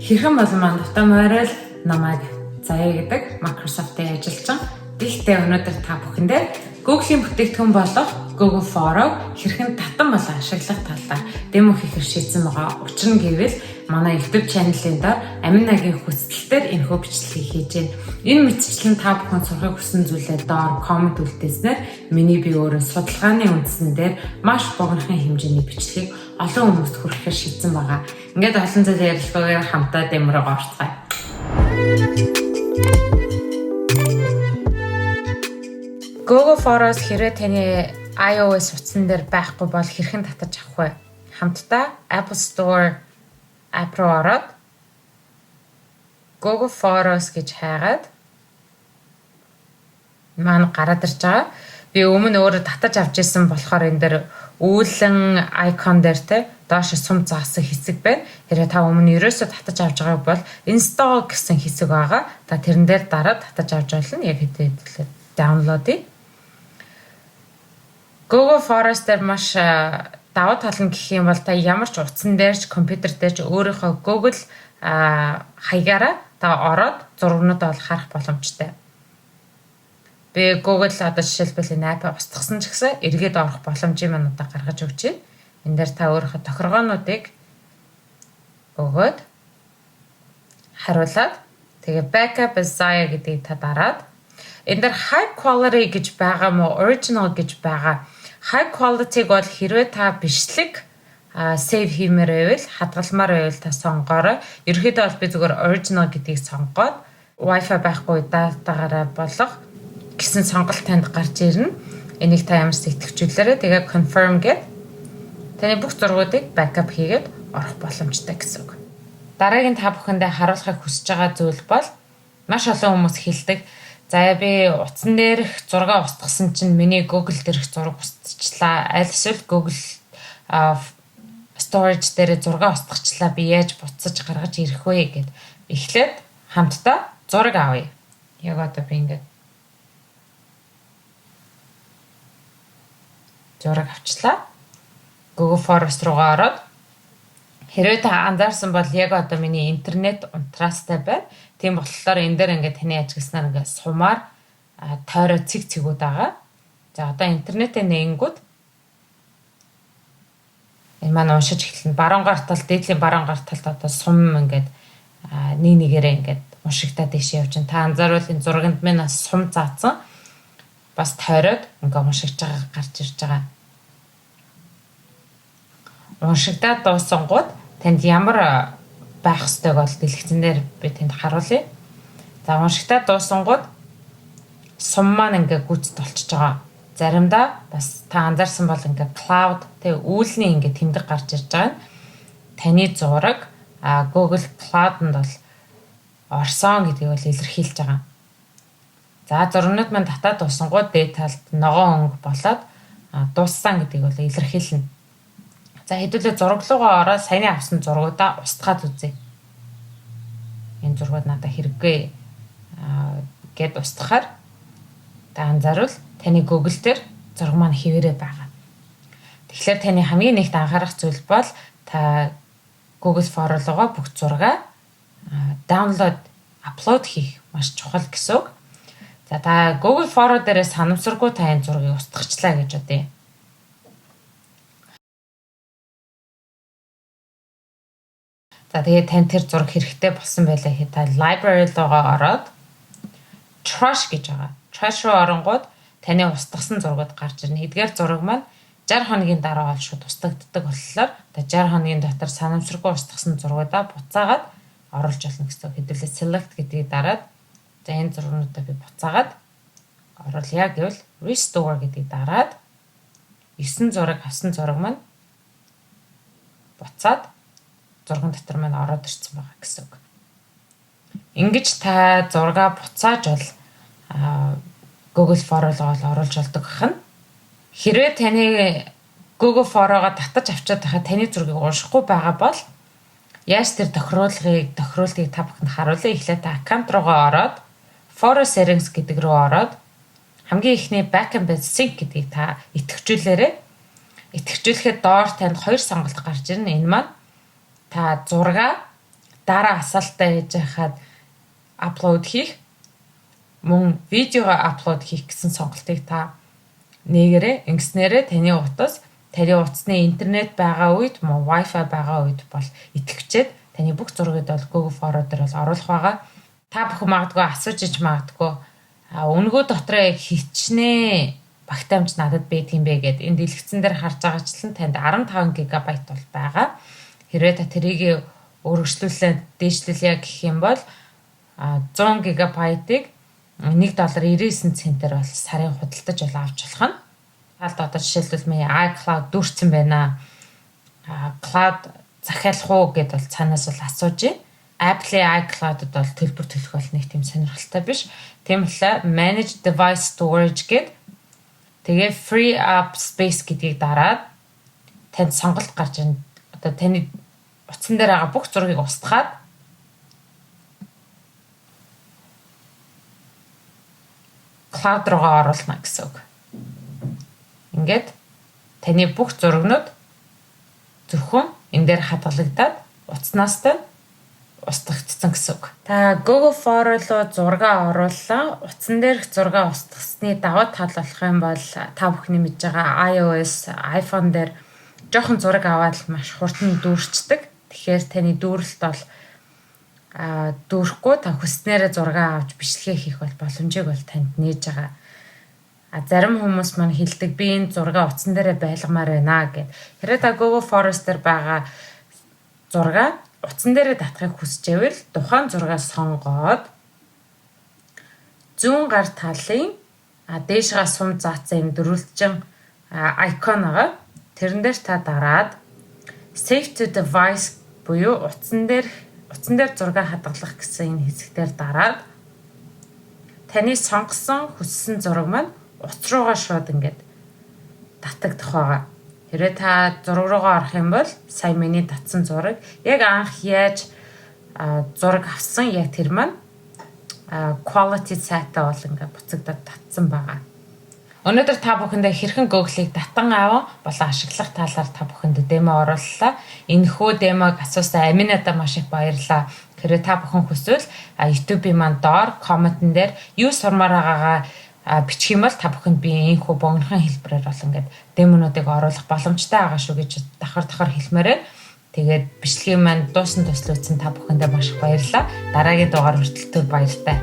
Хэрхэн болон маань автоморил намайг заяа гэдэг Microsoft-ийн ажилчин. Гэхдээ өнөөдөр та бүхэндээ Google-ийн бүтээгдэхүүн болох Google Form хэрхэн татан болон ашиглах талаар демо хийхээр шийдсэн байгаа. Учир нь гэвэл манай YouTube channel-ийн доор амин нагийн хүсэлтээр энэхүү бичлэгийг хийж байна. Энэ мэтчилэн та бүхэн сурахыг хүсэн зүйлээ доор коммент үлдээснээр миний би өөрөө судалгааны үндсэн дээр маш богинохон хэмжээний бичлэгийг олон хүмүүст хүрэхээр шийдсэн байгаа. Ингээд олон зүйл ярилцлагаар хамтаа дэмрэг орцгаая. Google Forms хэрэг таны iOS утсан дээр байхгүй бол хэрхэн татаж авах вэ? Хамтдаа Apple Store app руу ороод Google Forms гэж хайгаад маань гараад ирж байгаа. Би өмнө өөрөө татаж авч ирсэн болохоор энэ дээр үүлэн icon дээр те доош сум заасан хэсэг байна. Хэрэг та өмнө ерөөсөө татаж авч байгааг бол install гэсэн хэсэг байгаа. Та тэрэн дээр дараад татаж авч болно. Яг хэдийгээр download-ийг Google Forms дээр маш давуу тал нь гэх юм бол та ямар ч утсан дээрч компьютер дээрч өөрийнхөө Google хаягаараа та ороод зургнуудаа бол харах боломжтой. Би Google одоо жишээлбэл энэ апп устгасан ч гэсэн эргээд орох боломжийн мануудаа гаргаж өгч байна. Энэ дээр та өөрийнхөө тохиргоонуудыг өгөөд хариулаад тэгээ backup as Zaya гэдгийг та дараад энэ дээр high quality гэж байгаа мó original гэж байгаа. High quality-г бол хэрвээ та бичлэг save хиймээр байвал хадгалмаар байвал та сонгоорой. Ерөнхийдөө бол би зүгээр original гэдгийг сонгоод Wi-Fi байхгүй датагаараа болох гэсэн сонголт танд гарч ирнэ. Энийг та ямар ч идэвхжүүлээрэй. Тэгээ confirm гэд таны бүх зургуудыг backup хийгээд орох боломжтой гэсэн үг. Дараагийн та бүхэндээ харуулахыг хүсэж байгаа зүйл бол маш олон хүмүүс хэлдэг. За би утсан дээрх зураг устгасан чинь миний Google дээрх зураг устгачлаа. Аль эсвэл Google storage дээр зураг устгачлаа. Би яаж буцаж гаргаж ирэх вэ гэд эхлээд хамтдаа зураг авъя. Яг одоо би ингээд зураг авчлаа. Google Forms руугаа ороод хэрвээ та анзаарсан бол яг одоо миний интернет унтраастай байна. Тийм болохоор энэ дээр ингээд таны ажигласнаар ингээд сумаар тойроо цэг-цэгүүд байгаа. За одоо интернетээ нээнгүүд энэ маань уншиж эхэлнэ. Баруун гар тал, дээдлийн баруун гар талд одоо сум ингээд нэгээрээ ингээд уншигтаа дэше явж байна. Та анзаарвал энэ зурагт минь сум заасан. Бас тойроод ингээд уншигч байгаа гарч ирж байгаа. Уншигтаа дуусангууд танд ямар байх ёстойг бол дэлгэцэн дээр би тэнд харуулъя. За уншигтаа дуусангууд сум маань ингээ гүцэд болчихж байгаа. Заримдаа бас та анзаарсан бол ингээ cloud тэг үүлний ингээ тэмдэг гарч ирж байгаа. Таны зураг Google Cloud-д бол орсон гэдгийг бол илэрхийлж байгаа. За зургнууд маань татаад дуусангууд дээд талд ногоон өнгө болоод дууссан гэдгийг бол илэрхийлнэ. За хэдүүлээ зураг руугаа ороод саяны авсан зургуудаа устгаад үзье. Энэ зургууд надад хэрэггүй гэд устгахаар та анзаарвал таны Google дээр зураг маань хэвээрээ байгаа. Тэгэхээр таны хамгийн нэгт анхаарах зүйл бол та Google Form руугаа бүх зургаа download, upload хийх маш чухал гэсэн үг. За та Google Form дээрээ санамсаргүй та энэ зургийг устгачлаа гэж бодъё. За тэгээд тань тэр зураг хэрэгтэй болсон байлаа гэхэд та library руугаа ороод trash гэж байгаа. Trash руу оронгууд таны устгасан зургууд гарч ирнэ. Эдгээр зураг маань 60 хоногийн дараа бол шууд устгагддаг болохоор та 60 хоногийн дотор санамсаргүй устгасан зургуудаа буцаагаад оруулж болно гэсэн. Хэдүүлээ select гэдгийг дараад за энэ зургуудаа би буцаагаад оруулъя гэвэл restore гэдгийг дараад 9 зураг авсан зураг маань буцаад зурган дотор маань ороод ирсэн байгаа гэсэн үг. Ингиж та зургаа буцааж бол Google Form руу оруулж болдог гэх нь. Хэрвээ таны Google Form-оо татаж авчаад байхад таны зургийг уншихгүй байгаа бол яаж тэр тохируултыг та бүхэнд харуулъя. Эхлээд та аккаунт руугаа ороод Form Settings гэдэг рүү ороод хамгийн ихний Backup and Sync гэдгийг та идэвхжүүлээрэй. Идэвхжүүлэхэд доор танд хоёр сонголт гарч ирнэ. Энэ маань та зургаа дараа асаалтаа хийж байхад апплод хийх, мөн видеого апплод хийх гэсэн сонголтыг та нээгээрээ. Ингэснээрээ таны утасны интернет байгаа үед, Wi-Fi байгаа үед бол идэвхжээд таны бүх зургийг бол Google Photo дээр бол оруулах байгаа. Та бүхэн магадгүй асууж иж магадгүй өнгөө дотроо хичнээн багт амж надад байдгийн бэ гэд энэ дэлгэцэн дээр харж байгаачлан танд 15 ГБ бол байгаа. Хэрвээ та тэрийг өргөжлүүлээд дээшлүүлье гэх юм бол 100 ГБ-ыг $1.99 бол сарын худалдаж бол авч болох нь. Талд одоо жишээлбэл миний iCloud дүүрсэн байна. Cloud захиалах уу гэд бол цаанаас бол асууж байна. Apple-ийн iCloud-д бол төлбөр төлөх бол нэг тийм сонирхолтой биш. Тийм болохоор Manage Device Storage гэд тэгээ Free Up Space гэдгийг дараад танд сонголт гарч ирнэ. Одоо таны утсан дээр байгаа бүх зургийг устгаад cloud руугаа оруулна гэсэн үг. Ингээд таны бүх зурагнууд зөвхөн энэ дээр хадгалагдаад утаснаас нь устгагдсан гэсэн үг. Та Google Photo руу зураг орууллаа. Утсан дээрх зураг устгасны даваа тал болох юм бол та бүхний мэдж байгаа iOS, iPhone дээр жоохон зураг аваад маш хурдан дүүрчдэг. Тэгэхээр таны дүүрэлт бол дүүрэхгүй та хүснээрээ зураг авч бичлэгээ хийх бол боломжийг бол танд нээж байгаа. Зарим хүмүүс маань хэлдэг би энэ зураг утсан дээрээ байлгамаар байна гэд. Хэрвээ та Google Photos дээр байгаа зураг утсан дээрээ татахыг хүсэж байвал тухайн зургаа сонгоод зүүн гар талын дээшгээ сум заасан дөрвөлжин icon байгаа. Тэрэн дээр та дараад Save to Device буюу утсан дээр зураг хадгалах гэсэн энэ хэсгээр дараад таны сонгосон хүссэн зураг маань утас руугаа шууд ингээд татагдах байгаа. Хэрвээ та зураг руугаа орох юм бол сая миний татсан зураг яг анх яаж зураг авсан яг тэр маань quality сайтай бол ингээд буцагдаад татсан байгаа. Өнөөдөр та бүхэндээ хэрхэн Google-ийг татан аван болон ашиглах талаар та бүхэнд демо орууллаа. Энэхүү демог асуусан Аминада маш их баярлалаа. Хэрвээ та бүхэн хүсвэл YouTube-ийн маань доор комментэн дээр юу сурмаар байгаагаа бичих юм бол та бүхэнд би энэхүү богинохон хэлбэрээр бол ингээд демонуудыг оруулах боломжтой байгаа шүү гэж давхар хэлмээрээ. Тэгээд бичлэгийн маань дууссан туслуулсан та бүхэндээ маш их баярлалаа. Дараагийн дугаар хүртэл түр баяртай.